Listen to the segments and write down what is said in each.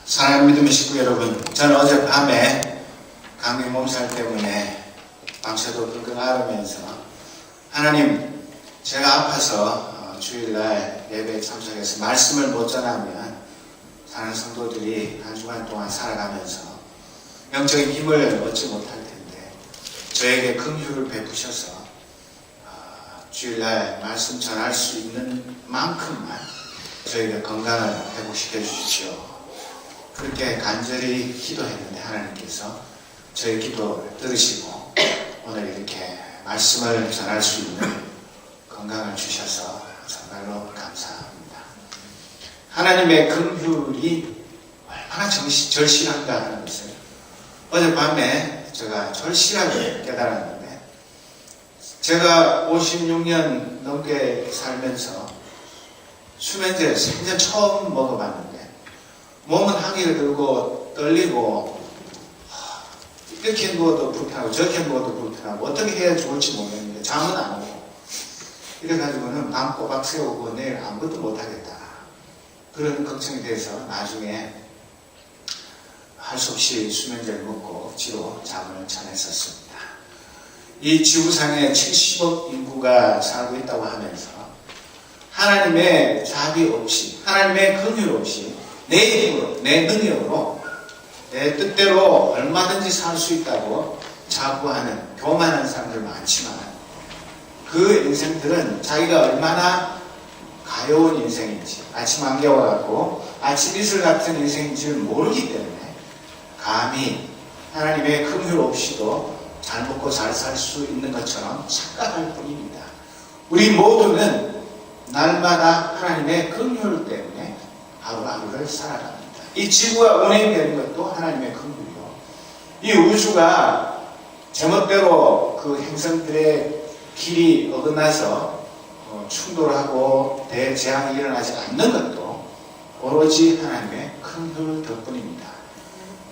사랑하는 믿음의 식구 여러분, 저는 어젯밤에 감기 몸살 때문에 밤새도록 끙끙 앓으면서 하나님, 제가 아파서 주일날 예배에 참석해서 말씀을 못 전하면 사는 성도들이 한 주간 동안 살아가면서 영적인 힘을 얻지 못할 텐데 저에게 긍휼을 베푸셔서 주일날 말씀 전할 수 있는 만큼만 저에게 건강을 회복시켜 주십시오. 그렇게 간절히 기도했는데 하나님께서 저의 기도를 들으시고 오늘 이렇게 말씀을 전할 수 있는 건강을 주셔서 정말로 감사합니다. 하나님의 긍휼이 얼마나 절실한가 하는 것을 어젯밤에 제가 절실하게 깨달았는데, 제가 56년 넘게 살면서 수면제 생전 처음 먹어봤는데 몸은 한기를 들고 떨리고 이렇게 누워도 불편하고 저렇게 누워도 불편하고 어떻게 해야 좋을지 모르겠는데 잠은 안 오고 이래가지고는 밤 꼬박 새우고 내일 아무것도 못하겠다 그런 걱정이 돼서 나중에 할 수 없이 수면제를 먹고 억지로 잠을 자냈었습니다. 이 지구상에 70억 인구가 살고 있다고 하면서 하나님의 자비 없이, 하나님의 긍휼 없이 내 힘으로, 내 능력으로, 내 뜻대로 얼마든지 살 수 있다고 자부하는 교만한 사람들 많지만 그 인생들은 자기가 얼마나 가여운 인생인지, 아침 안개 와갖고 아침 이슬 같은 인생인지를 모르기 때문에 감히 하나님의 긍휼 없이도 잘 먹고 잘 살 수 있는 것처럼 착각할 뿐입니다. 우리 모두는 날마다 하나님의 긍휼 때문에 하루하루를 살아갑니다. 이 지구가 운행되는 것도 하나님의 긍휼이요. 이 우주가 제멋대로 그 행성들의 길이 어긋나서 충돌하고 대재앙이 일어나지 않는 것도 오로지 하나님의 긍휼 덕분입니다.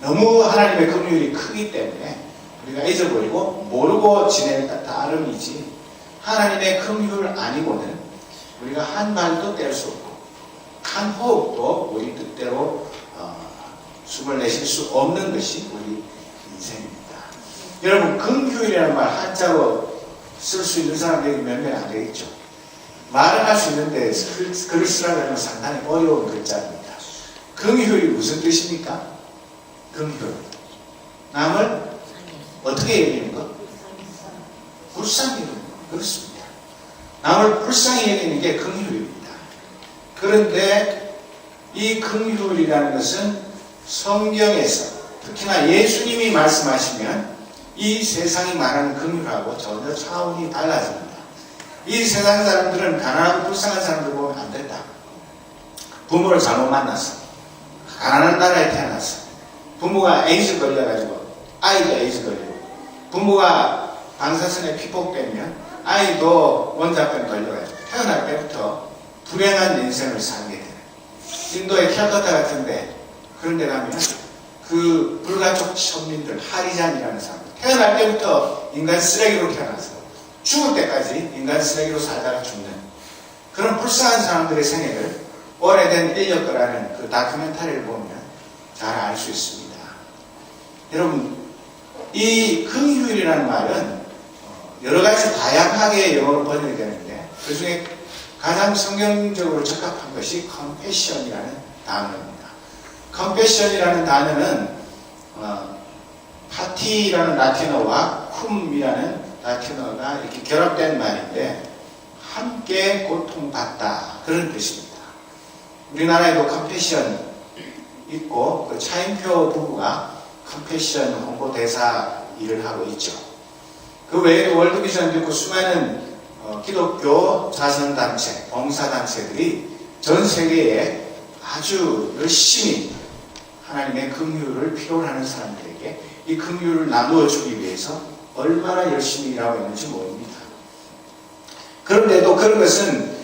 너무 하나님의 긍휼이 크기 때문에 우리가 잊어버리고 모르고 지낼 따름이지, 하나님의 긍휼 아니고는 우리가 한 발도 뗄 수 없고 한 호흡도 우리 뜻대로 숨을 내쉴 수 없는 것이 우리 인생입니다. 여러분, 긍휼이라는 말 한자로 쓸 수 있는 사람들이 몇 명 안 되겠죠. 말은 할 수 있는데 글을 쓰라고 하면 상당히 어려운 글자입니다. 긍휼이 무슨 뜻입니까? 긍휼, 남을 어떻게 여기는 것? 불쌍히 여기는 것. 그렇습니다. 남을 불쌍히 여기는 게 긍휼입니다. 그런데 이 긍휼이라는 것은 성경에서 특히나 예수님이 말씀하시면 이 세상이 말하는 긍휼하고 전혀 차원이 달라집니다. 이 세상 사람들은 가난하고 불쌍한 사람들 보면 안 된다. 부모를 잘못 만났어. 가난한 나라에 태어났어. 부모가 에이즈 걸려가지고 아이도 에이즈 걸리고, 부모가 방사선에 피폭되면 아이도 원자병 걸려가지고 태어날 때부터 불행한 인생을 살게 되는, 인도의 캘커타 같은데 그런 데 가면 그 불가촉 천민들, 하리잔이라는 사람들, 태어날 때부터 인간 쓰레기로 태어나서 죽을 때까지 인간 쓰레기로 살다가 죽는 그런 불쌍한 사람들의 생애를 오래된 인력거라는 그 다큐멘터리를 보면 잘 알 수 있습니다. 여러분, 이 긍휼이라는 말은 여러 가지 다양하게 영어로 번역이 되는데 그 중에 가장 성경적으로 적합한 것이 compassion이라는 단어입니다. compassion이라는 단어는 파티라는 라틴어와 쿰이라는 라틴어가 이렇게 결합된 말인데 함께 고통받다 그런 뜻입니다. 우리나라에도 컴패션 있고 그 차인표 부부가 컴패션 홍보대사 일을 하고 있죠. 그 외에도 월드비전도 있고 수많은 기독교 자선단체, 봉사단체들이 전 세계에 아주 열심히 하나님의 긍휼을 필요로 하는 사람들에게 이 긍휼을 나누어 주기 위해서 얼마나 열심히 일하고 있는지 모릅니다. 그런데도 그런 것은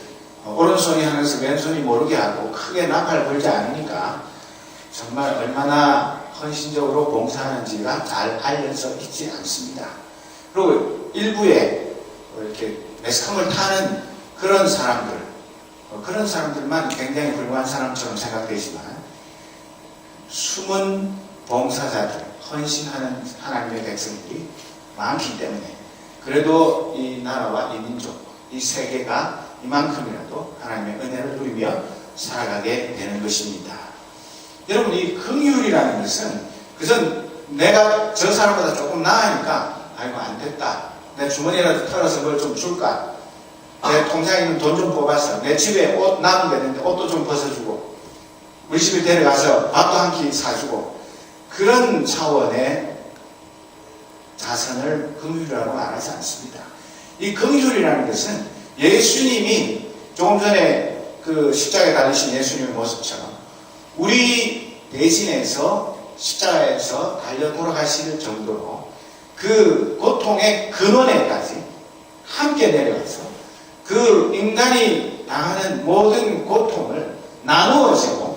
오른손이 하면서 왼손이 모르게 하고 크게 나팔 불지 않으니까 정말 얼마나 헌신적으로 봉사하는지가 잘 알려져 있지 않습니다. 그리고 일부에 이렇게 매스컴을 타는 그런 사람들만 굉장히 훌륭한 사람처럼 생각되지만 숨은 봉사자들, 헌신하는 하나님의 백성들이 많기 때문에 그래도 이 나라와 이 민족, 이 세계가 이만큼이라도 하나님의 은혜를 누리며 살아가게 되는 것입니다. 여러분, 이 긍휼이라는 것은 그전 내가 저 사람보다 조금 나으니까 아이고 안 됐다, 내 주머니라도 털어서 뭘 좀 줄까, 내 통장에 있는 돈 좀 뽑아서 내 집에 옷 남은 게 있는데 옷도 좀 벗어주고 우리 집에 데려가서 밥도 한 끼 사주고, 그런 차원의 자선을 긍휼이라고 말하지 않습니다. 이 긍휼이라는 것은 예수님이 조금 전에 그 십자가에 달리신 예수님의 모습처럼 우리 대신해서 십자가에서 달려 돌아가실 정도로 그 고통의 근원에까지 함께 내려가서 그 인간이 당하는 모든 고통을 나누어지고,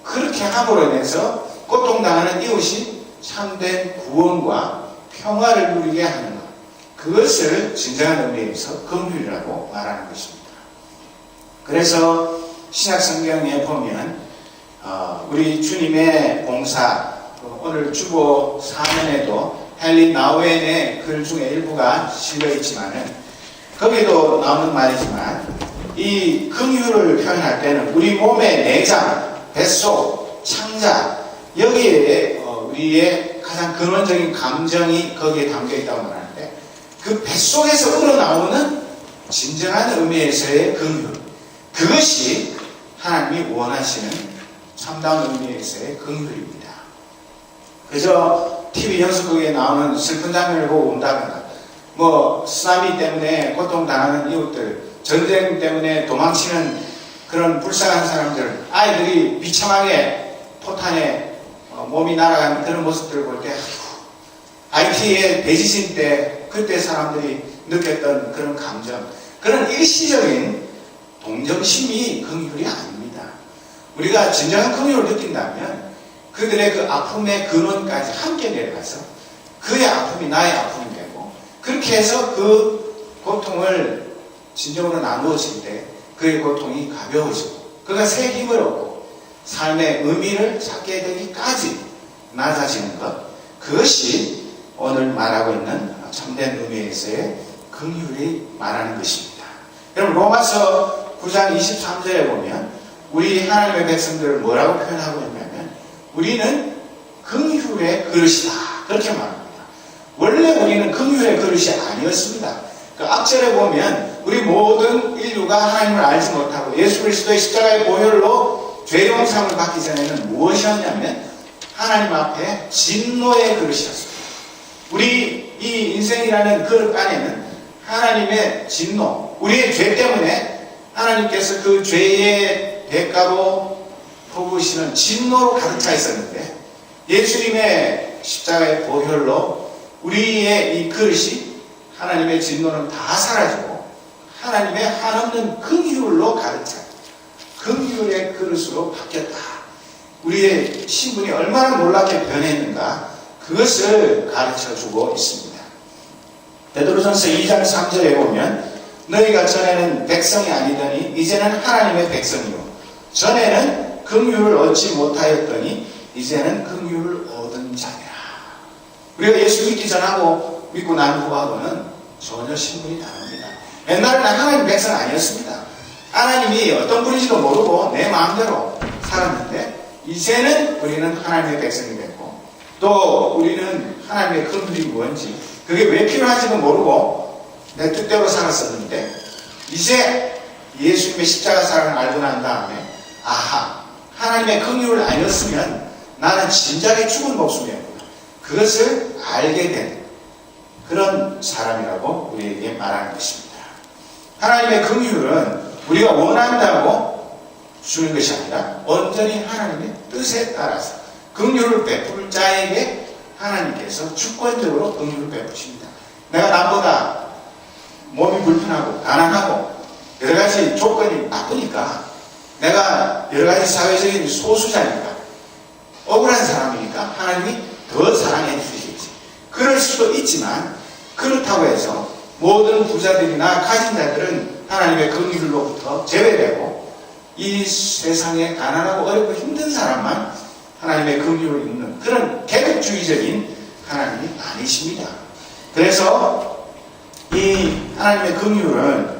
그렇게 함으로 인해서 고통당하는 이웃이 참된 구원과 평화를 누리게 하는 것, 그것을 진정한 의미에서 긍휼이라고 말하는 것입니다. 그래서 신약 성경에 보면 우리 주님의 봉사, 오늘 주보 사면에도 헨리 나우엔의 글 중에 일부가 실려 있지만은 거기도 나오는 말이지만, 이 긍휼을 표현할 때는 우리 몸의 내장, 뱃속, 창자, 여기에 우리의 가장 근원적인 감정이 거기에 담겨 있다고 말하는데, 그 뱃속에서 우러나오는 진정한 의미에서의 긍휼, 그것이 하나님이 원하시는 참다운 의미에서의 긍휼입니다. 그저 TV 연속극에 나오는 슬픈 장면을 보고 운다거나, 쓰나미 때문에 고통당하는 이웃들, 전쟁 때문에 도망치는 그런 불쌍한 사람들, 아이들이 비참하게 포탄에 몸이 날아가는 그런 모습들을 볼 때, IT의 대지진 때 그때 사람들이 느꼈던 그런 감정, 그런 일시적인 동정심이 긍휼이 아닙니다. 우리가 진정한 긍휼을 느낀다면 그들의 그 아픔의 근원까지 함께 내려가서 그의 아픔이 나의 아픔이 되고, 그렇게 해서 그 고통을 진정으로 나누어질 때 그의 고통이 가벼워지고 그가 새 힘을 얻고 삶의 의미를 찾게 되기까지 낮아지는 것, 그것이 오늘 말하고 있는 참된 의미에서의 긍휼이 말하는 것입니다. 여러분, 로마서 9장 23절에 보면 우리 하나님의 백성들을 뭐라고 표현하고 있냐면 우리는 긍휼의 그릇이다, 그렇게 말합니다. 원래 우리는 긍휼의 그릇이 아니었습니다. 그 앞절에 보면 우리 모든 인류가 하나님을 알지 못하고 예수 그리스도의 십자가의 보혈로 죄 용서를 받기 전에는 무엇이었냐면 하나님 앞에 진노의 그릇이었습니다. 우리 이 인생이라는 그릇 안에는 하나님의 진노, 우리의 죄 때문에 하나님께서 그 죄의 대가로 퍼부으시는 진노로 가득 차 있었는데, 예수님의 십자가의 보혈로 우리의 이 그릇이 하나님의 진노는 다 사라지고 하나님의 한없는 긍휼로 가득 차 긍휼의 그릇으로 바뀌었다. 우리의 신분이 얼마나 놀랍게 변했는가, 그것을 가르쳐주고 있습니다. 베드로전서 2장 3절에 보면 너희가 전에는 백성이 아니더니 이제는 하나님의 백성이요 전에는 긍휼을 얻지 못하였더니 이제는 긍휼을 얻은 자니라. 우리가 예수 믿기 전하고 믿고 난 후하고는 전혀 신분이 다릅니다. 옛날에는 하나님 백성 아니었습니다. 하나님이 어떤 분인지도 모르고 내 마음대로 살았는데, 이제는 우리는 하나님의 백성이 됐고, 또 우리는 하나님의 긍휼이 뭔지 그게 왜 필요한지도 모르고 내 뜻대로 살았었는데, 이제 예수님의 십자가 사랑을 알고 난 다음에 아하, 하나님의 긍휼을 아니었으면 나는 진작에 죽은 목숨이었구나, 그것을 알게 된 그런 사람이라고 우리에게 말하는 것입니다. 하나님의 긍휼은 우리가 원한다고 주는 것이 아니라 온전히 하나님의 뜻에 따라서 긍휼을 베풀 자에게 하나님께서 주권적으로 긍휼을 베푸십니다. 내가 남보다 몸이 불편하고 가난하고 여러 가지 조건이 나쁘니까, 내가 여러 가지 사회적인 소수자니까, 억울한 사람이니까 하나님이 더 사랑해 주시겠지. 그럴 수도 있지만, 그렇다고 해서 모든 부자들이나 가진 자들은 하나님의 긍휼로부터 제외되고 이 세상에 가난하고 어렵고 힘든 사람만 하나님의 긍휼을 입는 그런 계급주의적인 하나님이 아니십니다. 그래서 이 하나님의 긍휼은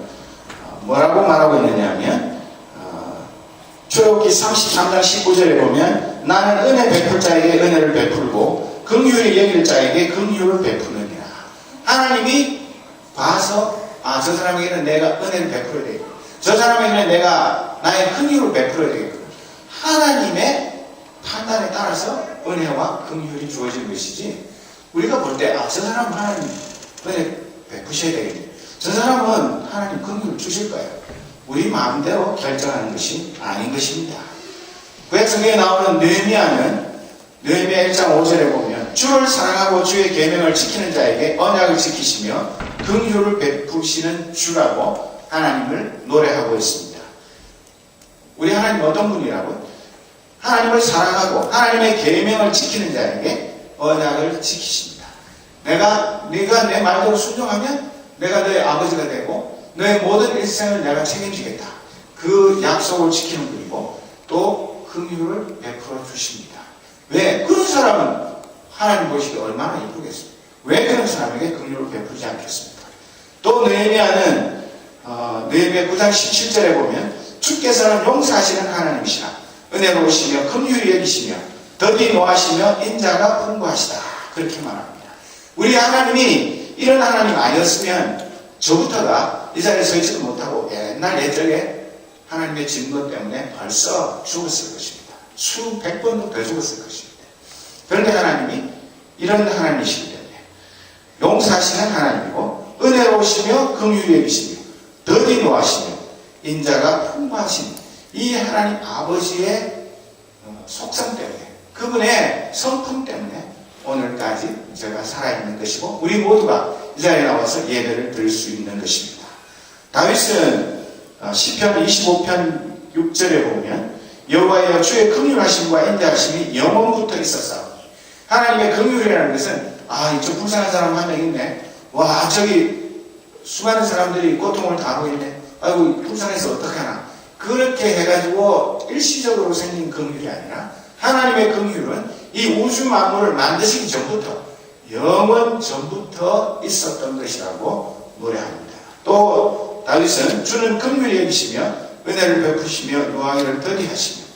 뭐라고 말하고 있느냐면 출애굽기 33장 19절에 보면 나는 은혜 베풀 자에게 은혜를 베풀고 긍휼히 여길 자에게 긍휼을 베푸느니라. 하나님이 봐서 저 사람에게는 내가 은혜를 베풀어야 되겠고 저 사람에게는 내가 나의 긍휼을 베풀어야 되겠고 하나님의 판단에 따라서 은혜와 긍휼이 주어진 것이지 우리가 볼 때 저 사람은 하나님 은혜 베푸셔야 되겠네. 저 사람은 하나님 긍휼을 주실 거예요. 우리 마음대로 결정하는 것이 아닌 것입니다. 구약성경에 나오는 느헤미야는 느헤미야 1장 5절에 보면 주를 사랑하고 주의 계명을 지키는 자에게 언약을 지키시며 긍휼을 베푸시는 주라고 하나님을 노래하고 있습니다. 우리 하나님 어떤 분이라고요? 하나님을 사랑하고 하나님의 계명을 지키는 자에게 언약을 지키십니다. 네가 내 말대로 순종하면 내가 너의 아버지가 되고 너의 모든 일생을 내가 책임지겠다. 그 약속을 지키는 분이고 또 긍휼을 베풀어 주십니다. 왜? 그런 사람은 하나님 보시기에 얼마나 이쁘겠습니까? 왜 그런 사람에게 긍휼을 베풀지 않겠습니까? 또 느헤미야는 느헤미야 9장 17절에 보면 주께서는 용서하시는 하나님이시라 은혜로우시며 긍휼히 여기시며 더디 노하시며 인자가 풍부하시다. 그렇게 말합니다. 우리 하나님이 이런 하나님 아니었으면 저부터가 이 자리에 서 있지도 못하고 옛날 예전에 하나님의 진노 때문에 벌써 죽었을 것입니다. 수백 번도 더 죽었을 것입니다. 그런데 하나님이 이런 하나님이시기 때문에 용서하시는 하나님이고 은혜로우시며 긍휼히 여기시며 더디 노하시며 인자가 풍부하신 이 하나님 아버지의 속성 때문에 그분의 성품 때문에 오늘까지 제가 살아있는 것이고 우리 모두가 이 자리에 나와서 예배를 드릴 수 있는 것입니다. 다윗은 시편 25편 6절에 보면 여호와여 주의 긍휼하심과 인자하심이 영원부터 있었사오니 하나님의 긍휼이라는 것은 이쪽 불쌍한 사람 한 명 있네. 와 저기 수많은 사람들이 고통을 당하고 있네. 아이고 불쌍해서 어떡하나. 그렇게 해가지고 일시적으로 생긴 긍휼이 아니라 하나님의 긍휼은 이 우주 만물을 만드시기 전부터 영원 전부터 있었던 것이라고 노래합니다. 또 다윗은 주는 긍휼히 여기시며 은혜를 베푸시며 유하기를 더디하시며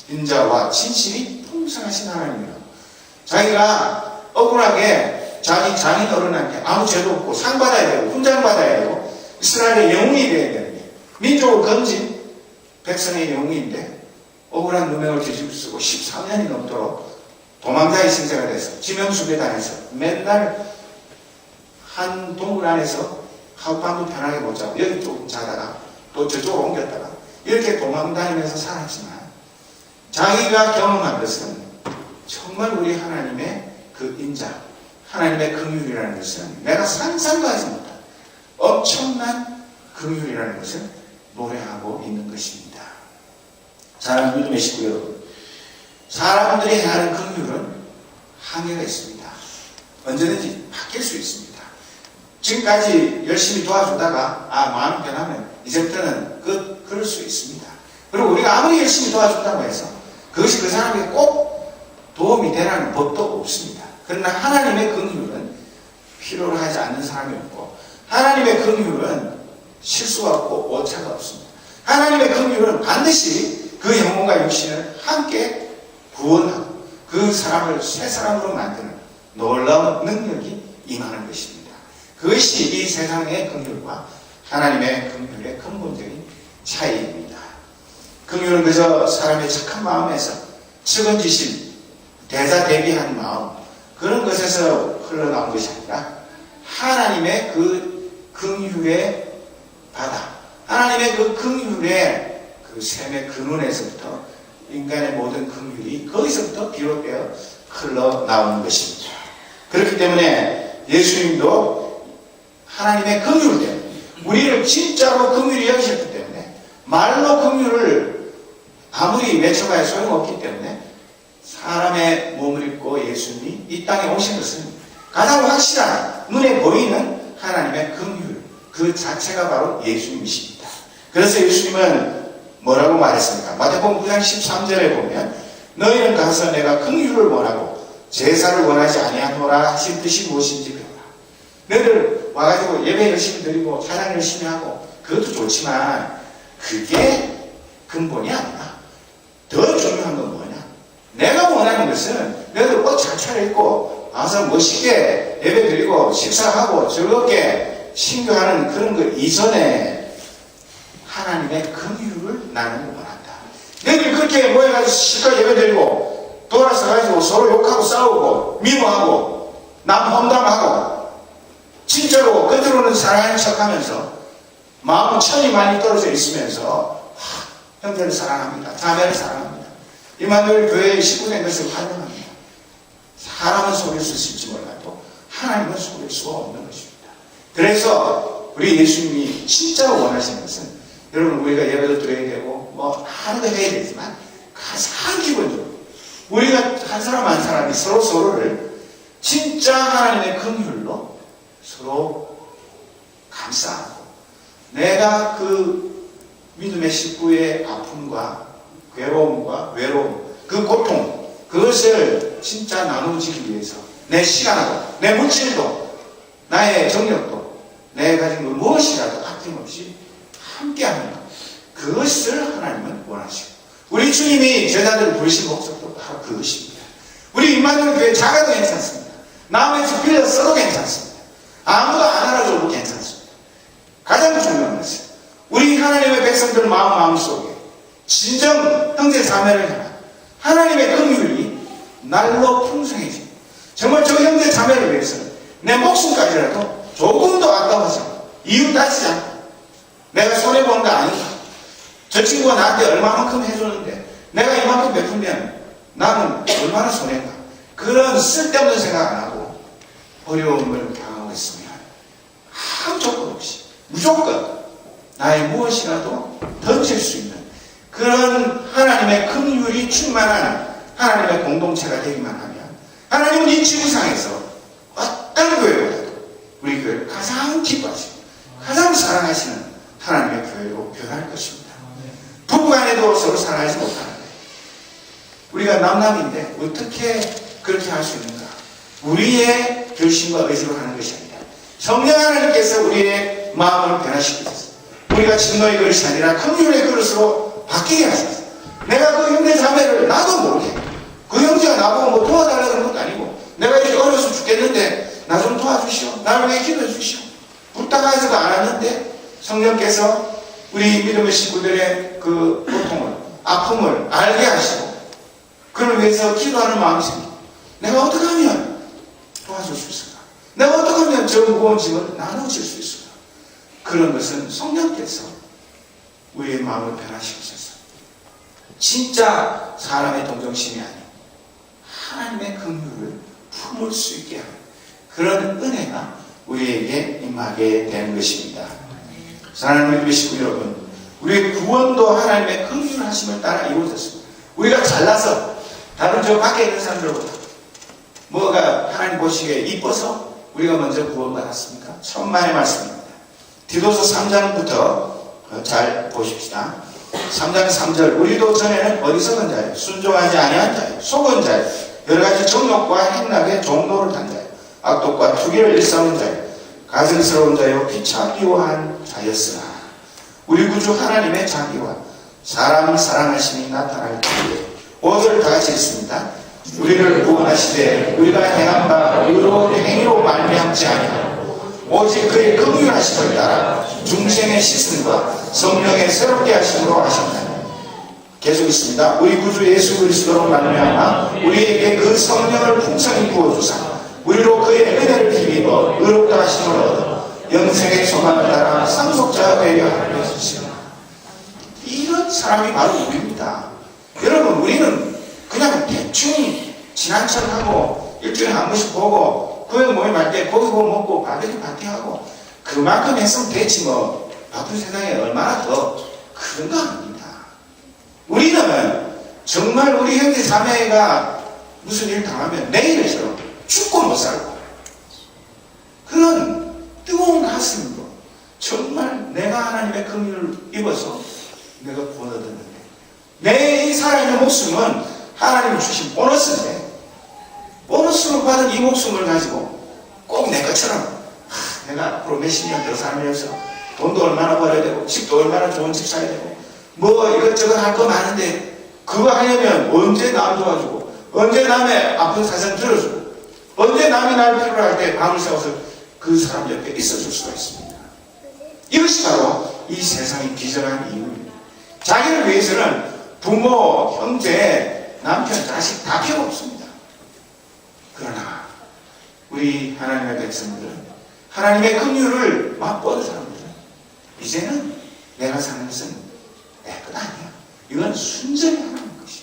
인자와 진실이 풍성하신 하나님이라. 자기가 억울하게 자기 장인 어른한테 아무 죄도 없고 상 받아야 되고 훈장 받아야 되고 이스라엘의 영웅이 되어야 되는데 민족을 건진 백성의 영웅인데 억울한 누명을 뒤집고 13년이 넘도록 도망자의 신세가 돼서 지명수배 당해서 맨날 한 동굴 안에서 하룻밤도 편하게 못 자고 여기 쪽 자다가 또 저쪽으로 옮겼다가 이렇게 도망다니면서 살았지만 자기가 경험한 것은 정말 우리 하나님의 그 인자 하나님의 긍휼이라는 것은 내가 상상도 하지 못한 엄청난 긍휼이라는 것을 노래하고 있는 것입니다. 사랑하는 믿음의 식구 여러분, 사람들이 행하는 긍휼은 한계가 있습니다. 언제든지 바뀔 수 있습니다. 지금까지 열심히 도와주다가 마음이 변하면 이제부터는 그럴 수 있습니다. 그리고 우리가 아무리 열심히 도와준다고 해서 그것이 그 사람에게 꼭 도움이 되라는 법도 없습니다. 그러나 하나님의 긍휼은 필요로 하지 않는 사람이 없고 하나님의 긍휼은 실수가 없고 오차가 없습니다. 하나님의 긍휼은 반드시 그 영혼과 육신을 함께 구원하고 그 사람을 새 사람으로 만드는 놀라운 능력이 임하는 것입니다. 그것이 이 세상의 긍휼과 하나님의 긍휼의 근본적인 차이입니다. 긍휼은 그저 사람의 착한 마음에서 측은지심, 대자대비한 마음 그런 것에서 흘러나온 것이 아니라 하나님의 그 긍휼의 바다, 하나님의 그 긍휼의 그 샘의 근원에서부터 인간의 모든 긍휼이 거기서부터 비롯되어 흘러나오는 것입니다. 그렇기 때문에 예수님도 하나님의 긍휼 때문에 우리를 진짜로 긍휼히 여기셨기 때문에 말로 긍휼을 아무리 외쳐봐야 소용없기 때문에 사람의 몸을 입고 예수님이 이 땅에 오신 것은 가장 확실한 눈에 보이는 하나님의 긍휼 그 자체가 바로 예수님이십니다. 그래서 예수님은 뭐라고 말했습니까? 마태복음 9장 13절에 보면 너희는 가서 내가 긍휼을 원하고 제사를 원하지 아니하노라 하신 뜻이 무엇인지 배우라. 너희들 와가지고 예배 열심히 드리고 찬양 열심히 하고 그것도 좋지만 그게 근본이 아니다. 더 중요한 건 뭐냐? 내가 원하는 것은 너희들 옷 잘 차려입고 와서 멋있게 예배 드리고 식사하고 즐겁게 신교하는 그런 거 이전에 하나님의 긍휼을 나는 원한다. 너희들 그렇게 모여가지고 실컷 예배 드리고 돌아서가지고 서로 욕하고 싸우고 미워하고 남 험담하고 진짜로 겉으로는 사랑하는 척하면서 마음은 천이 많이 떨어져 있으면서 형제를 사랑합니다. 자매를 사랑합니다. 임마누엘 교회의 식구된 것을 환영합니다. 사람은 속일 수 있을지 몰라도 하나님은 속일 수가 없는 것입니다. 그래서 우리 예수님이 진짜로 원하시는 것은 여러분 우리가 예배도 드려야 되고 뭐 하는 거 해야 되지만 가장 기본적으로 우리가 한 사람 한 사람이 서로를 진짜 하나님의 긍휼로 서로 감싸고 내가 그 믿음의 식구의 아픔과 괴로움과 외로움 그 고통 그것을 진짜 나누어지기 위해서 내 시간하고 내 물질도 나의 정력도 내 가진 것 무엇이라도 아낌없이 함께하는 것 그것을 하나님은 원하시고 우리 주님이 제자들을 부르신 목적도 바로 그것입니다. 우리 임마누엘 교회 작아도 괜찮습니다. 남의 빌려 써도 괜찮습니다. 아무도 안 알아줘도 괜찮습니다. 가장 중요한 것은 우리 하나님의 백성들 마음속에 진정 형제 자매를 향한 하나님의 긍휼이 날로 풍성해지고 정말 저 형제 자매를 위해서는 내 목숨까지라도 조금도 아까워하지 않고 이유 따지지 않고 내가 손해보는 거 아닌가 저 친구가 나한테 얼마만큼 해줬는데 내가 이만큼 베풀면 나는 얼마나 손해인가 그런 쓸데없는 생각 안 하고 어려움을 당하고 있으면 아무 조건 없이 무조건 나의 무엇이라도 던질 수 있는 그런 하나님의 긍휼이 충만한 하나님의 공동체가 되기만 하면 하나님은 이 지구상에서 어떤 교회보다도 우리 교회를 가장 기뻐하시고 가장 사랑하시는 하나님의 교회로 변할 것입니다. 부부간에도 서로 사랑하지 못하는데 우리가 남남인데 어떻게 그렇게 할 수 있는가? 우리의 결심과 의지로 하는 것이 아니라 성령 하나님께서 우리의 마음을 변화시키셨어요. 우리가 진노의 그릇이 아니라 긍휼의 그릇으로 바뀌게 하셨어요. 내가 그 형제 자매를 나도 모르게 그 형제가 나보고 뭐 도와달라고 그런 것도 아니고 내가 이렇게 어려서 죽겠는데 나 좀 도와주시오. 나를 위해 기도해 주시오. 부탁하지도 않았는데 성령께서 우리 믿음의 식구들의 그 고통을 아픔을 알게 하시고 그를 위해서 기도하는 마음이 생깁니다. 내가 어떻게 하면 도와줄 수 있을까? 내가 어떻게 하면 저 무거운 짐을 나눠줄 수 있을까? 그런 것은 성령께서 우리의 마음을 변화시키셔서 진짜 사람의 동정심이 아닌 하나님의 긍휼을 품을 수 있게 하는 그런 은혜가 우리에게 임하게 되는 것입니다. 사랑하는 믿음의 식구 여러분, 우리의 구원도 하나님의 긍휼하심을 따라 이루어졌습니다. 우리가 잘나서 다른 저 밖에 있는 사람들보다 뭐가 하나님 보시기에 이뻐서 우리가 먼저 구원받았습니까? 천만의 말씀입니다. 디도서 3장부터 잘 보십시다. 3장 3절 우리도 전에는 어리석은 자요 순종하지 아니한 자요 속은 자요 여러가지 정욕과 행락의 종로를 탄 자요 악독과 투기를 일삼은 자요 가증스러운 자요 피차기워한 자였으나 우리 구주 하나님의 자비와 사람을 사랑하심이 나타날 때에 오늘 다 같이 읽습니다. 우리를 구원하시되 우리가 행한 바 의로운 행위로 말미암지 아니하고 오직 그의 긍휼하심을 따라 중생의 씻음과 성령의 새롭게 하심으로 하셨나니 계속 있습니다. 우리 구주 예수 그리스도로 말미암아 우리에게 그 성령을 풍성히 부어주사 우리로 그의 은혜를 힘입어 의롭다 하심을 얻어 영생의 소망을 따라 상속자가 되려 하려 하시라. 이런 사람이 바로 우리입니다. 여러분 우리는 그냥 대충 지난 척하고 일주일에 한 번씩 보고 교회 모임할 때 고기 구워 먹고 바베큐 파티하고 그만큼 했으면 됐지 뭐 바쁜 세상에 얼마나 더 그런 거 아닙니다. 우리는 정말 우리 형제 자매가 무슨 일 당하면 내일처럼 죽고 못 살고 그런 뜨거운 가슴으로 정말 내가 하나님의 긍휼을 입어서 내가 구원 얻었는데 내 이 살아있는 목숨은 하나님이 주신 보너스인데, 보너스로 받은 이 목숨을 가지고 꼭 내 것처럼 내가 앞으로 몇십 년 더 살면서 돈도 얼마나 벌어야 되고 집도 얼마나 좋은 집 사야 되고 뭐 이것저것 할 거 많은데, 그거 하려면 언제 남 도와주고, 언제 남의 아픈 사정 들어주고, 언제 남이 날 필요할 때 밤을 새워서 그 사람 옆에 있어줄 수가 있습니다. 이것이 바로 이 세상이 비전한 이유입니다. 자기를 위해서는 부모, 형제, 남편, 자식 다 필요 없습니다. 그러나 우리 하나님의 백성들은, 하나님의 긍휼을 맛보는 사람들은 이제는 내가 사는 것은 내 것 아니야. 이건 순전히 하나님 것이,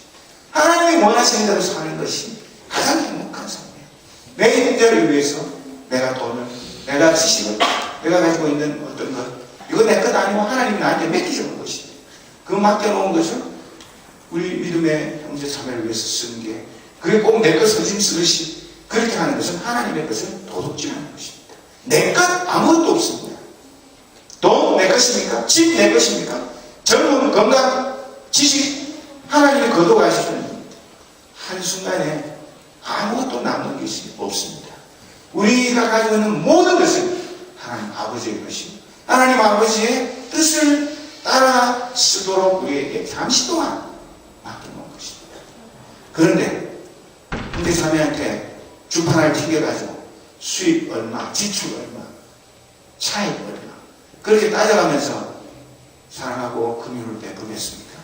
하나님이 원하시는 대로 사는 것이 가장 행복한 삶이에요. 내 형제를 위해서 내가 돈을, 내가 지식을, 내가 가지고 있는 어떤 것, 이거 내 것 아니고 하나님이 나한테 맡기는 것이, 그 맡겨놓은 것을 우리 믿음의 형제 자매를 위해서 쓰는 게, 그게 꼭 내 것 서심 쓰듯이 그렇게 하는 것은 하나님의 것을 도둑질하는 것입니다. 내 것 아무것도 없습니다. 돈 내 것입니까? 집 내 것입니까? 젊은, 건강, 지식, 하나님이 거둬가시는 한순간에 아무것도 남는 것이 없습니다. 우리가 가지고 있는 모든 것은 하나님 아버지의 것입니다. 하나님 아버지의 뜻을 따라 쓰도록 우리에게 잠시 동안 맡겨놓은 것입니다. 그런데 형제자매한테 주판을 튀겨가지고 수입 얼마, 지출 얼마, 차익 얼마, 그렇게 따져가면서 사랑하고 긍휼을 베푸겠습니까?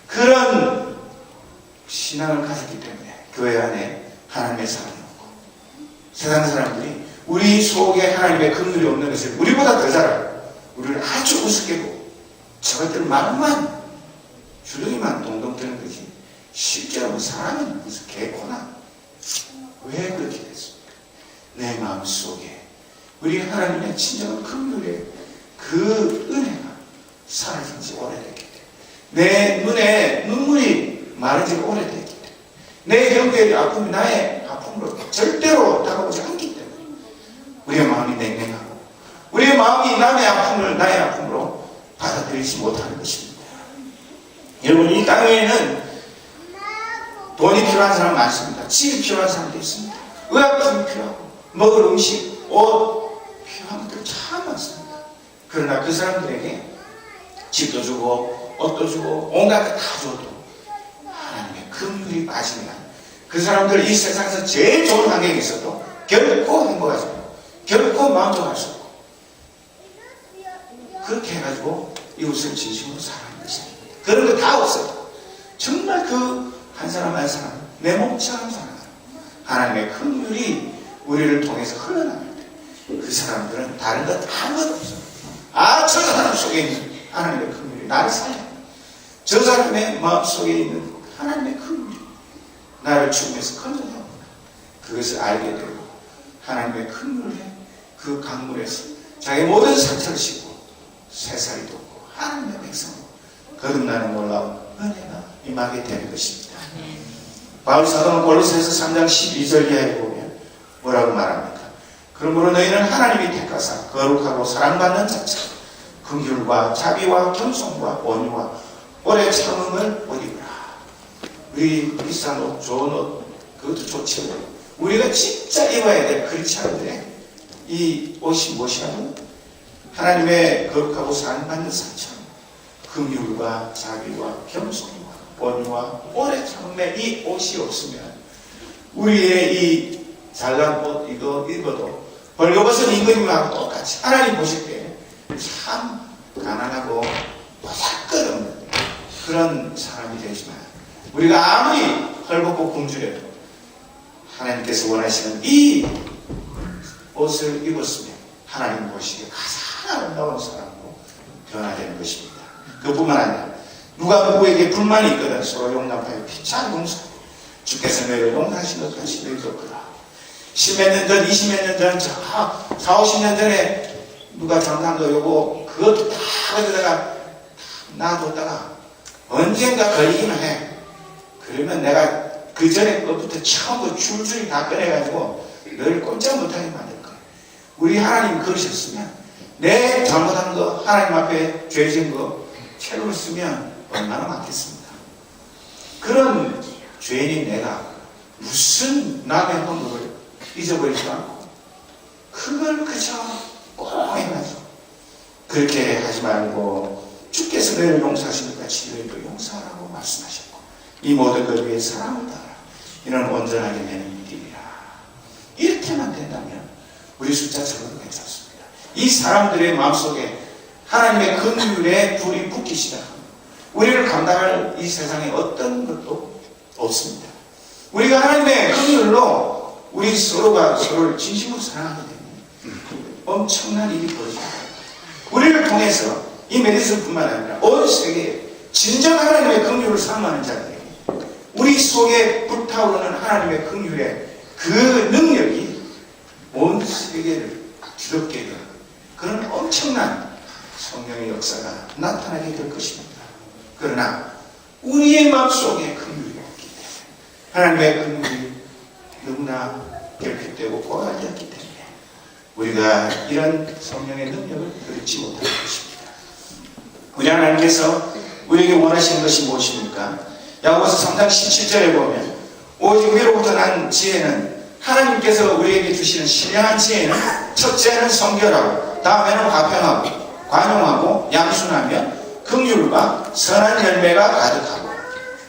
그런 신앙을 가졌기 때문에 교회 안에 하나님의 사랑이 없고, 세상 사람들이 우리 속에 하나님의 긍휼이 없는 것을 우리보다 더 잘 알고 우리를 아주 우습게 보고 저것들 마음만 주둥이만 동동 뜨는 거지, 실제로 사람은 무슨 개코나. 왜 그렇게 됐습니까? 내 마음 속에 우리 하나님의 진정한 긍휼의 그 은혜가 사라진 지 오래됐기 때문에, 내 눈에 눈물이 마른 지 오래됐기 때문에, 내 형제의 아픔이 나의 아픔으로 절대로 다가오지 않기 때문에 우리의 마음이 냉랭하고, 우리의 마음이 남의 아픔을 나의 아픔으로 받아들이지 못하는 것입니다. 여러분, 이 땅에는 돈이 필요한 사람 많습니다. 집이 필요한 사람도 있습니다. 의약품이 필요하고, 먹을 음식, 옷 필요한 것들 참 많습니다. 그러나 그 사람들에게 집도 주고 옷도 주고 온갖 것 다 줘도 하나님의 긍휼이 빠지면 그 사람들 이 세상에서 제일 좋은 환경에 있어도 결코 행복하지 않고 결코 만족할 수 없고, 그렇게 해가지고 이웃을 진심으로 사랑하는 것입니다. 그런 거 다 없어요. 정말 그 한 사람 한 사람 내 몸처럼 사랑하는 하나님의 긍휼이 우리를 통해서 흘러나갈 때 그 사람들은 다른 것 아무것도 없어요. 아, 저 사람 속에 있는 하나님의 긍휼이 나를 살려, 저 사람의 마음속에 있는 하나님의 긍휼이 나를 죽음에서 건져내옵니다. 그것을 알게 되고 하나님의 긍휼의 그 강물에서 자기 모든 상처를 씻고 새살이 돋고 하나님의 백성으로 거듭나는 놀라운 은혜가 임하게 되는 것입니다. 바울 사도는 골로새서 3장 12절 이하에 보면 뭐라고 말합니까? 그러므로 너희는 하나님이 택하사 거룩하고 사랑받는 자처럼 긍휼과 자비와 겸손과 온유와 오래 참음을 옷 입으라. 우리 비싼 옷, 좋은 옷, 그것도 좋지만 우리가 진짜 입어야 될 크리스찬들의 이 옷이 무엇이라고? 하나님의 거룩하고 사랑받는 자처럼 긍휼과 자비와 겸손과 온유와 오래 참음의 이 옷이 없으면 우리의 이 잘난 옷 이거 입어도 벌거벗은 임금님하고 똑같이 하나님 보실 때 참 가난하고 보잘것없는 그런 사람이 되지만, 우리가 아무리 헐벗고 굶주려도 하나님께서 원하시는 이 옷을 입었으면 하나님 보시기에 가장 아름다운 사람으로 변화되는 것입니다. 그뿐만 아니라 누가 누구에게 불만이 있거든 서로 용납하여 피차 용서하여 주께서 너희를 용서하신 것 같이 너희도 그러라. 10몇 년 전, 20몇 년 전, 4, 50년 전에 누가 장난한 거 요거 그것도 다 가져다가 놔뒀다가 언젠가 걸리기만 해. 그러면 내가 그 전에 것부터 처음부터 줄줄이 다 꺼내가지고 너를 꼼짝 못하게 만들 거야. 우리 하나님 그러셨으면 내 잘못한 거 하나님 앞에 죄진 거 책으로 쓰면 얼마나 많겠습니까? 그런 죄인인 내가 무슨 남의 허물을 잊어버리지 않고 그걸 그저 꼭 행하죠. 그렇게 하지 말고 주께서 너희를 용서하신 것 같이 너희도 용서하라고 말씀하셨고 이 모든 것 위에 사랑을 따라 이는 온전하게 되는 일이라. 이렇게만 된다면 우리 숫자 적어도 괜찮습니다. 이 사람들의 마음속에 하나님의 긍휼의 불이 붙기 시작합니다. 우리를 감당할 이 세상에 어떤 것도 없습니다. 우리가 하나님의 긍휼로 우리 서로가 서로를 진심으로 사랑하게 되면 엄청난 일이 벌어집니다. 우리를 통해서 이 메디슨뿐만 아니라 온 세계에 진정 하나님의 긍휼을 사모하는 자들에게 우리 속에 불타오르는 하나님의 긍휼의 그 능력이 온 세계를 뒤덮게 되는 그런 엄청난 성령의 역사가 나타나게 될 것입니다. 그러나 우리의 마음속에 긍휼이 없기 때문에 하나님의 긍휼이 너무나 결핍되고 고갈되었기 때문에 우리가 이런 성령의 능력을 누리지 못하는 것입니다. 우리 하나님께서 우리에게 원하시는 것이 무엇입니까? 야고보서 3장 17절에 보면 오직 위로부터 난 지혜는 하나님께서 우리에게 주시는 신령한 지혜는 첫째는 성결하고 다음에는 화평하고 관용하고 양순하며 긍휼과 선한 열매가 가득하고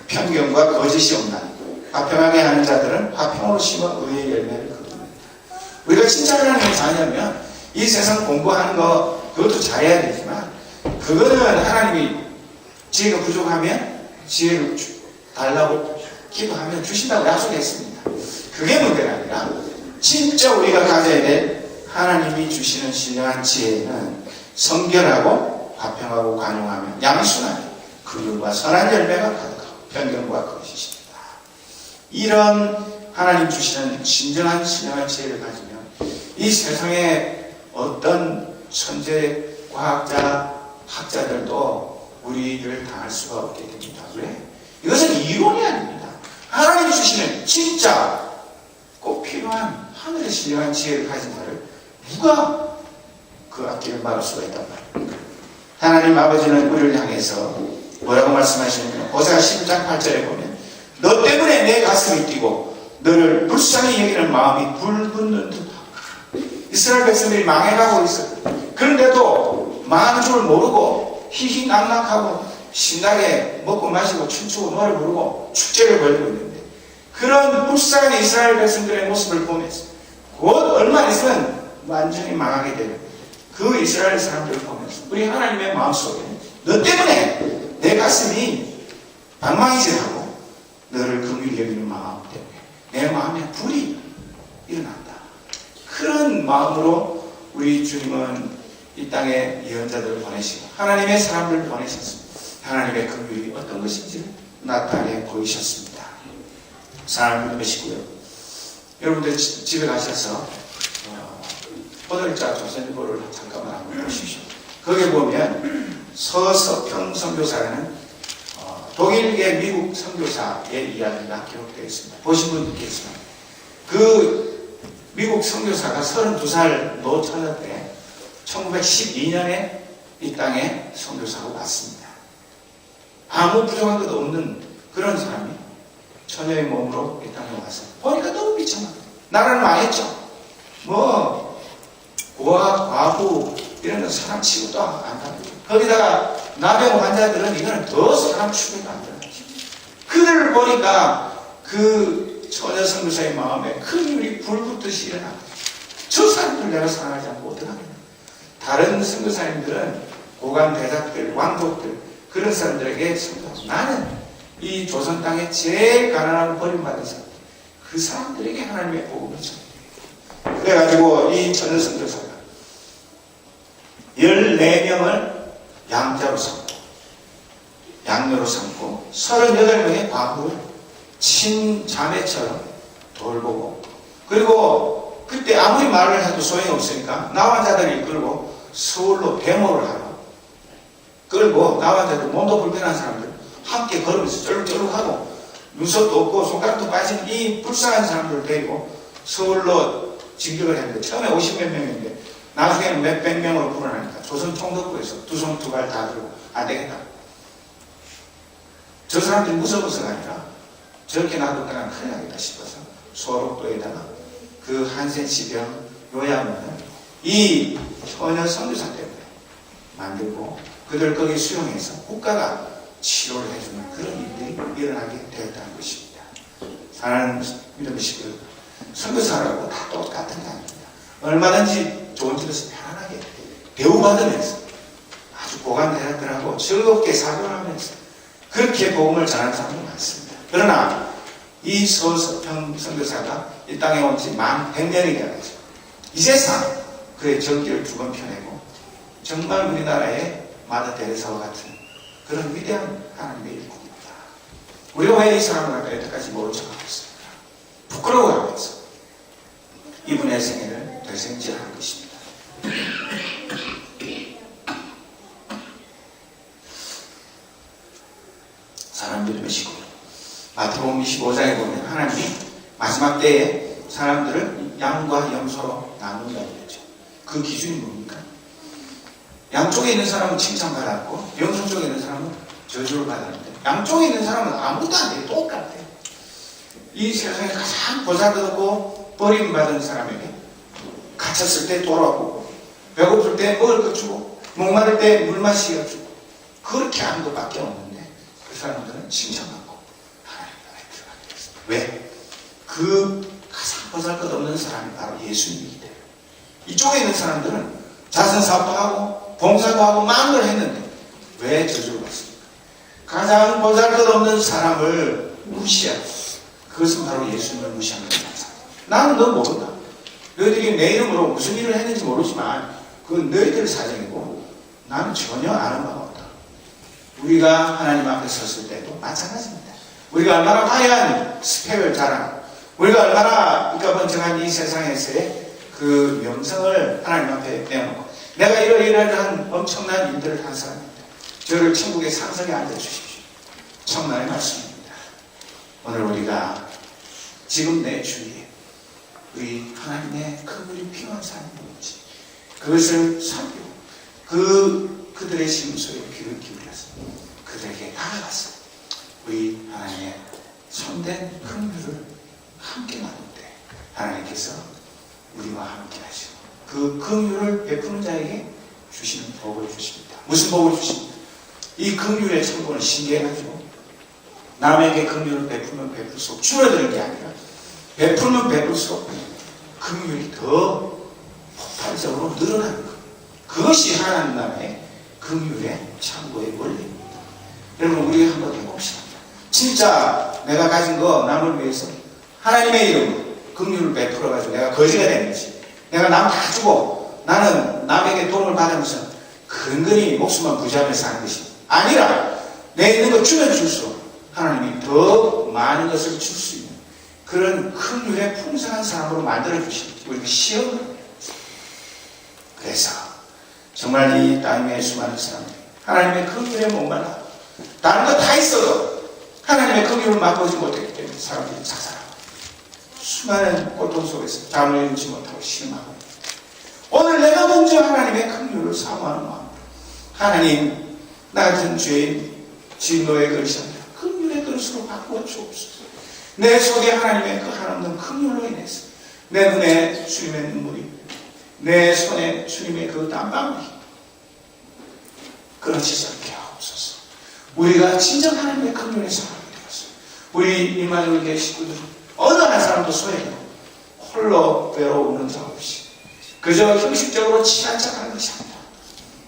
편견과 거짓이 없나니 화평하게 하는 자들은 화평으로 심어 의의 열매를 거둡니다. 우리가 진짜 하나님의 자녀면 이 세상 공부하는 거 그것도 잘해야 되지만 그거는 하나님이 지혜가 부족하면 지혜를 달라고 기도하면 주신다고 약속했습니다. 그게 문제가 아니라 진짜 우리가 가져야 될 하나님이 주시는 신령한 지혜는 성결하고 화평하고 관용하며 양순하니 긍휼과 선한 열매가 가득하고 편견과 거짓입니다. 이런 하나님 주시는 진정한 신령한 지혜를 가지면 이 세상에 어떤 천재 과학자 학자들도 우리를 당할 수가 없게 됩니다. 왜? 이것은 이론이 아닙니다. 하나님이 주시는 진짜 꼭 필요한 하늘의 신령한 지혜를 가진 자를 누가 그 앞길을 막을 수가 있단 말입니다. 하나님 아버지는 우리를 향해서 뭐라고 말씀하시냐면 호세아 10장 8절에 보면 너 때문에 내 가슴이 뛰고 너를 불쌍히 여기는 마음이 불붙는 듯하고 이스라엘 백성들이 망해가고 있어요. 그런데도 망한 줄 모르고 희희낙낙하고 신나게 먹고 마시고 춤추고 노래 부르고 축제를 벌이고 있는데 그런 불쌍한 이스라엘 백성들의 모습을 보면서 곧 얼마 있으면 완전히 망하게 되는 그 이스라엘 사람들을 보면서 우리 하나님의 마음속에 너 때문에 내 가슴이 방망이질하고 너를 긍휼히 여기는 마음 때문에 내 마음에 불이 일어난다. 그런 마음으로 우리 주님은 이 땅에 예언자들을 보내시고 하나님의 사람들을 보내셨습니다. 하나님의 긍휼이 어떤 것인지 나타내 보이셨습니다. 사랑을 믿으시고요. 여러분들 집에 가셔서 포도일자 조선일보를 잠깐만 한번 보십시오. 거기에 보면 서석평 선교사라는 독일계 미국 선교사의 이야기가 기록되어 있습니다. 보신 분들 계시면 그 미국 선교사가 32살 노처녀 때 1912년에 이 땅에 선교사로 왔습니다. 아무 부족한 것도 없는 그런 사람이 처녀의 몸으로 이 땅에 와서 보니까 너무 비참하다. 나라는 망했죠. 뭐 고아, 과부 이런 건 사람 취급도 안 합니다. 거기다가 나병 환자들은 이거는 더 사람 취급도 안 합니다. 그들을 보니까 그 처녀 선교사의 마음에 긍휼이 불붙듯이 일어납니다. 저 사람들 내가 사랑하지 않고 어떡하겠냐. 다른 선교사님들은 고관 대작들, 왕족들 그런 사람들에게 선교하고 나는 이 조선 땅에 제일 가난하고 버림받은 사람 그 사람들에게 하나님의 복음을 전해요. 그래가지고 이 처녀 선교사가 14명을 양자로 삼고 양녀로 삼고 38명의 과부를 친자매처럼 돌보고 그리고 그때 아무리 말을 해도 소용이 없으니까 나환자들을 이끌고 서울로 데모를 하러 끌고 나환자들 몸도 불편한 사람들 함께 걸으면서 쩔룩쩔룩하고 눈썹도 없고 손가락도 빠진 이 불쌍한 사람들을 데리고 서울로 진격을 했는데 처음에 50몇 명인데 나중에는 몇백 명으로 불어나니까 조선 총독부에서 두 손 두 발 다 들고 안 되겠다. 저 사람들이 무서워서가 아니라 저렇게 놔뒀다가 큰일 나겠다 싶어서 소록도에다가 그 한센시병 요양원을 이 처녀 선교사 때문에 만들고 그들 거기 수용해서 국가가 치료를 해주는 그런 일들이 일어나게 되었다는 것입니다. 사랑하는 믿음의 식구들, 선교사라고 다 똑같은 게 아닙니다. 얼마든지 좋은 집에서 편안하게 대우받으면서 아주 고관 대학들하고 즐겁게 사교하면서 그렇게 복음을 전하는 사람이 많습니다. 그러나 이 서서평 선교사가 이 땅에 온 지 만 100년이 되어가지고 이 세상 그의 전기를 두 번 펴내고 정말 우리나라의 마더 데레사와 같은 그런 위대한 하나님의 일꾼입니다. 우리가 왜 이 사람을 갖다 여태까지 모른 척하고 있습니까? 부끄러워하면서 이분의 생애를 되새김질하는 것입니다. 사람들의 메시고 마태복음 25장에 보면 하나님이 마지막 때에 사람들을 양과 염소로 나눈다고 그랬죠. 그 기준이 뭡니까? 양쪽에 있는 사람은 칭찬받았고 염소 쪽에 있는 사람은 저주를 받았는데 양쪽에 있는 사람은 아무것도 안 돼요. 똑같아요. 이 세상에 가장 보잘것없고 버림받은 사람에게 갇혔을 때 돌아보고 배고플 때 먹을 것 주고 목마를 때 물 마시게 주고 그렇게 하는 것밖에 없는데 그 사람들은 칭찬받고 하나님 나라에 들어가게 됐습니다. 왜? 그 가장 보잘것없는 사람이 바로 예수님이기 때문에 이쪽에 있는 사람들은 자선사업도 하고 봉사도 하고 많은 걸 했는데 왜 저주를 받습니까? 가장 보잘것없는 사람을 무시하고 그것은 바로 예수님을 무시하는 거다. 나는 너 모른다. 너희들이 내 이름으로 무슨 일을 했는지 모르지만 그건 너희들의 사정이고 나는 전혀 아는 바가 없다. 우리가 하나님 앞에 섰을 때도 마찬가지입니다. 우리가 얼마나 화려한 스펙을 자랑, 우리가 얼마나 번쩍한 이 세상에서의 그 명성을 하나님 앞에 내놓고 내가 이러이러한 엄청난 일들을 한 사람입니다. 저를 천국의 상석에 앉아주십시오. 천만의 말씀입니다. 오늘 우리가 지금 내 주위에 우리 하나님의 그물이 필요한 사람이 누군지 그것을 살피고 그들의 심소에 귀를 기울여서 그들에게 다가가서 우리 하나님의 참된 긍휼을 함께 나눌 때 하나님께서 우리와 함께 하시고 그 긍휼을 베푸는 자에게 주시는 복을 주십니다. 무슨 복을 주십니까? 이 긍휼의 천국은 신기해가지고 남에게 긍휼을 베풀면 베풀수록 줄어드는 게 아니라 베풀면 베풀수록 긍휼이 더 폭발적으로 늘어나는 것. 그것이 하나님 나라의 긍휼의 창고의 원리입니다. 여러분 우리 한번 해봅시다. 진짜 내가 가진 거 남을 위해서 하나님의 이름으로 긍휼을 베풀어가지고 내가 거지가 되는지 내가 남 다 주고 나는 남에게 도움을 받으면서 근근히 목숨만 부지하면서 사는 것이 아니라 내 있는 거 주면 줄수록 하나님이 더 많은 것을 줄 수 있는 그런 긍휼의 풍성한 사람으로 만들어주십니다. 우리가 시험을 그래서 정말 이 땅 위에 수많은 사람들이 하나님의 긍휼에 목말라 다른 거 다 있어도 하나님의 긍휼을 맛보지 못했기 때문에 사람들이 자살하고 수많은 고통 속에서 잠을 이루지 못하고 실망하고 오늘 내가 먼저 하나님의 긍휼을 사모하는 마음 하나님 나 같은 죄인 진노의 그릇입니다. 긍휼의 그릇으로 바꾸어 주옵소서. 내 속에 하나님의 그 한없는 긍휼로 인해서 내 눈에 주님의 눈물이 내 손에 주님의 그 땀방울이 끊어지지 않게 하옵소서. 우리가 진정 하나님의 긍휼의 사람이 되었어요. 우리 이만희 교회 식구들은 어느 한 사람도 소외되고 홀로 외로우는 자 없이 그저 형식적으로 취한 척하는 것이 아니라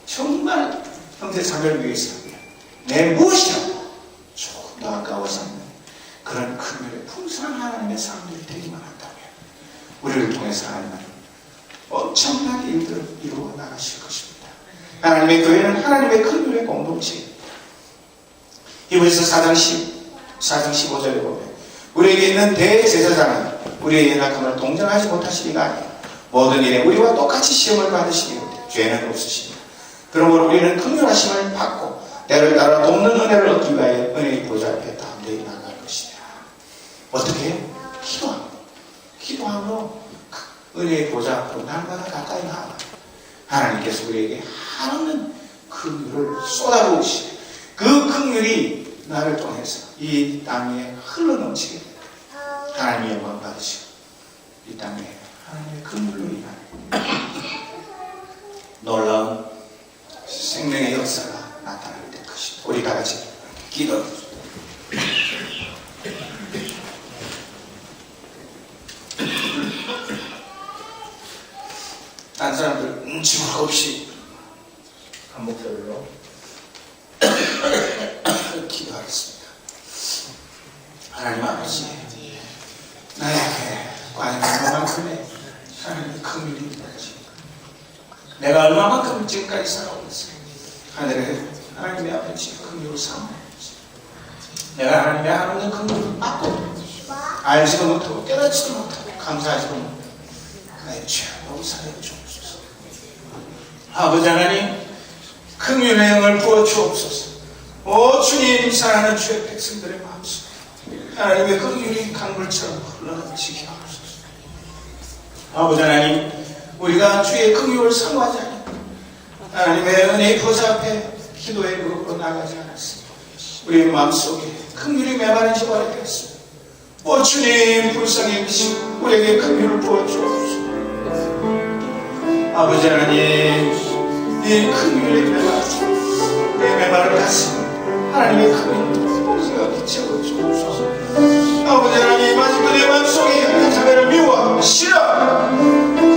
정말 형제 자매를 위해서 내 무엇이라도 조금 더 아까워서 않는 그런 긍휼의 풍성한 하나님의 사람들이 되기만 한다면 우리를 통해서 하나님은 엄청난 일들을 이루어 나가실 것입니다. 하나님의 교회는 하나님의 긍휼의 공동체입니다. 히브리서 4장 15절에 보면 우리에게 있는 대제사장은 우리의 연약함을 동정하지 못하시리가 아니라 모든 일에 우리와 똑같이 시험을 받으시기 때문에 죄는 없으십니다. 그러므로 우리는 긍휼하심을 받고 때를 따라 돕는 은혜를 얻기 위하여 은혜의 보좌 앞에 담대히 나갈 것이다. 어떻게 해요? 기도함으로 은혜의 보좌 앞으로 날마다 가까이 나아가 하나님께서 우리에게 한없는 긍휼을 쏟아부으시고 그 긍휼이 나를 통해서 이 땅에 흘러넘치게 됩니다. 하나님의 영광 받으시고 이 땅에 하나님의 긍휼로 인한 놀라운 생명의 역사가 나타나게 될 것입니다. 우리 다 같이 기도합니다. 딴 사람들 지각 없이 한 목소리로 기도하겠습니다. 하나님 아버지, 나에게 과연 얼마만큼의 하나님의 긍휼이 있는지, 내가 얼마만큼 지금까지 살아오고 있습니다. 하늘에 하나님의 아버지 긍휼을 사모하는지, 내가 하나님의 하나님의 긍휼을 받고 알지도 못하고 깨닫지도 못하고 감사하지도 못하고 나의 죄를 용서하여 주옵소서. 아버지 하나님, 긍휼의 영을 부어 주옵소서. 오 주님, 사랑하는 주의 백성들의 마음속 하나님의 긍휼이 강물처럼 흘러넘치게 하옵소서. 아버지 하나님, 우리가 주의 긍휼을 사모하지 않으면 하나님의 은혜의 보좌 앞에 기도의 무릎으로 나가지 않았습니다. 우리의 마음속에 긍휼이 메마르지 말아야 되겠습니다. 오 주님, 불쌍히 여기시고 우리에게 긍휼을 부어 주옵소서. 아버지 하나님, 이 긍휼의 메마른 내 메마른 가슴 하나님의 긍휼을 봉사하게 채워주옵소서. 아버지 하나님, 마지막 내 마음속에 한 자매를 미워하고 싫어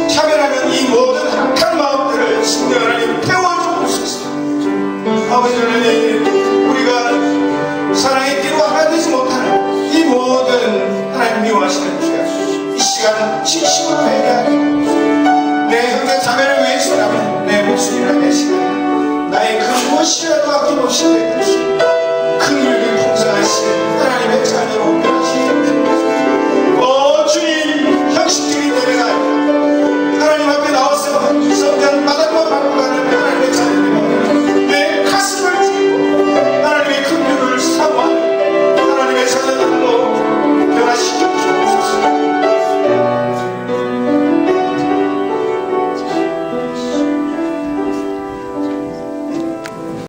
차별하는 이 모든 악한 마음들을 성령 하나님 태워주옵소서. 아버지 하나님, 우리가 사랑의 길로 하나 되지 못하는 이 모든 하나님 미워하시는 죄, 이 시간 진심으로 회개하고 내 형제 자매를 위해서라면 내 목숨이나 내 시간 나의 그 무엇이라도 아낌없이 되겠습니다.